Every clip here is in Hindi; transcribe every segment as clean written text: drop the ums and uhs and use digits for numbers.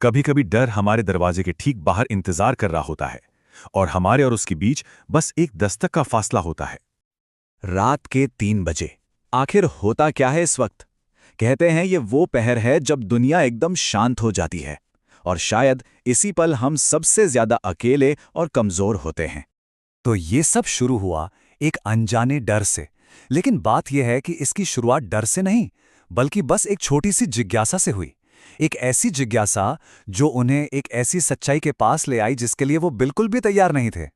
कभी कभी डर हमारे दरवाजे के ठीक बाहर इंतजार कर रहा होता है और हमारे और उसके बीच बस एक दस्तक का फासला होता है। रात के 3 बजे। आखिर होता क्या है इस वक्त? कहते हैं ये वो पहर है जब दुनिया एकदम शांत हो जाती है, और शायद इसी पल हम सबसे ज्यादा अकेले और कमजोर होते हैं। तो ये सब शुरू हुआ एक अनजाने डर से। लेकिन बात यह है कि इसकी शुरुआत डर से नहीं, बल्कि बस एक छोटी सी जिज्ञासा से हुई। एक ऐसी जिज्ञासा जो उन्हें एक ऐसी सच्चाई के पास ले आई जिसके लिए वो बिल्कुल भी तैयार नहीं थे।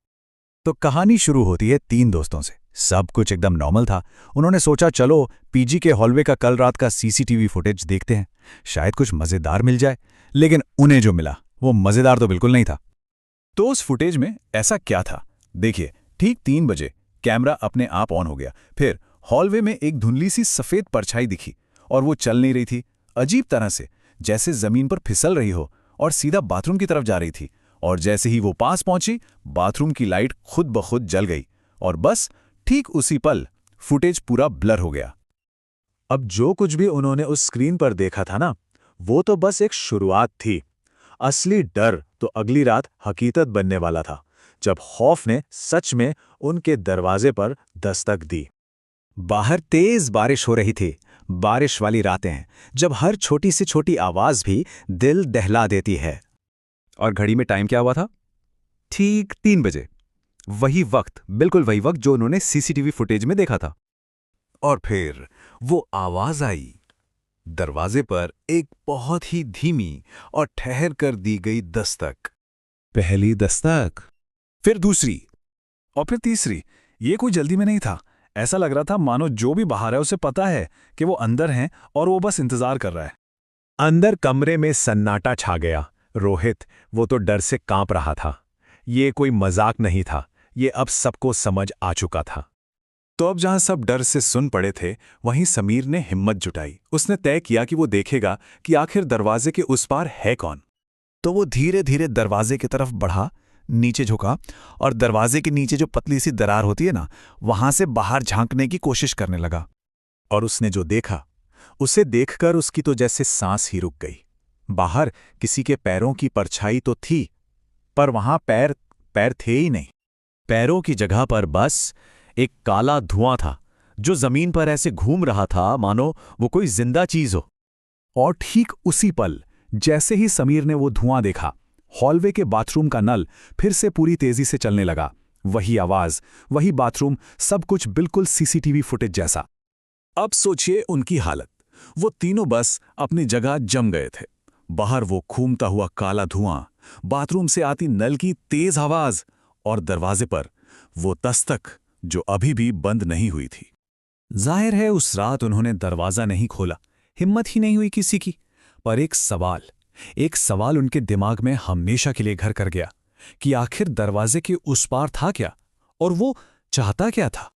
तो कहानी शुरू होती है 3 दोस्तों से। सब कुछ एकदम नॉर्मल था। उन्होंने सोचा चलो पीजी के हॉलवे का कल रात का सीसीटीवी फुटेज देखते हैं, शायद कुछ मजेदार मिल जाए। लेकिन उन्हें जो मिला वो मजेदार तो बिल्कुल नहीं था। तो उस फुटेज में ऐसा क्या था? देखिए, ठीक 3 बजे कैमरा अपने आप ऑन हो गया। फिर हॉलवे में एक धुंधली सी सफेद परछाई दिखी और वो चल नहीं रही थी, अजीब तरह से, जैसे जमीन पर फिसल रही हो, और सीधा बाथरूम की तरफ जा रही थी। और जैसे ही वो पास पहुंची, बाथरूम की लाइट खुद ब खुद जल गई और बस ठीक उसी पल फुटेज पूरा ब्लर हो गया। अब जो कुछ भी उन्होंने उस स्क्रीन पर देखा था ना, वो तो बस एक शुरुआत थी। असली डर तो अगली रात हकीकत बनने वाला था, जब खौफ ने सच में उनके दरवाजे पर दस्तक दी। बाहर तेज बारिश हो रही थी। बारिश वाली रातें हैं जब हर छोटी से छोटी आवाज भी दिल दहला देती है। और घड़ी में टाइम क्या हुआ था? ठीक 3 बजे। वही वक्त, बिल्कुल वही वक्त जो उन्होंने सीसीटीवी फुटेज में देखा था। और फिर वो आवाज आई। दरवाजे पर एक बहुत ही धीमी और ठहर कर दी गई दस्तक। पहली दस्तक, फिर दूसरी, और फिर तीसरी। ये कोई जल्दी में नहीं था। ऐसा लग रहा था मानो जो भी बाहर है उसे पता है कि वो अंदर हैं और वो बस इंतजार कर रहा है। अंदर कमरे में सन्नाटा छा गया। रोहित, वो तो डर से कांप रहा था। ये कोई मजाक नहीं था, ये अब सबको समझ आ चुका था। तो अब जहां सब डर से सुन पड़े थे, वहीं समीर ने हिम्मत जुटाई। उसने तय किया कि वो देखेगा कि आखिर दरवाजे के उस पार है कौन। तो वो धीरे धीरे दरवाजे की तरफ बढ़ा, नीचे झुका और दरवाजे के नीचे जो पतली सी दरार होती है ना, वहां से बाहर झांकने की कोशिश करने लगा। और उसने जो देखा, उसे देखकर उसकी तो जैसे सांस ही रुक गई। बाहर किसी के पैरों की परछाई तो थी, पर वहां पैर थे ही नहीं। पैरों की जगह पर बस एक काला धुआं था, जो जमीन पर ऐसे घूम रहा था मानो वो कोई जिंदा चीज हो। और ठीक उसी पल, जैसे ही समीर ने वो धुआं देखा, हॉलवे के बाथरूम का नल फिर से पूरी तेजी से चलने लगा। वही आवाज, वही बाथरूम, सब कुछ बिल्कुल सीसीटीवी फुटेज जैसा। अब सोचिए उनकी हालत। वो तीनों बस अपनी जगह जम गए थे। बाहर वो घूमता हुआ काला धुआं, बाथरूम से आती नल की तेज आवाज, और दरवाजे पर वो दस्तक जो अभी भी बंद नहीं हुई थी। जाहिर है उस रात उन्होंने दरवाजा नहीं खोला, हिम्मत ही नहीं हुई किसी की। पर एक सवाल उनके दिमाग में हमेशा के लिए घर कर गया कि आखिर दरवाजे के उस पार था क्या, और वो चाहता क्या था।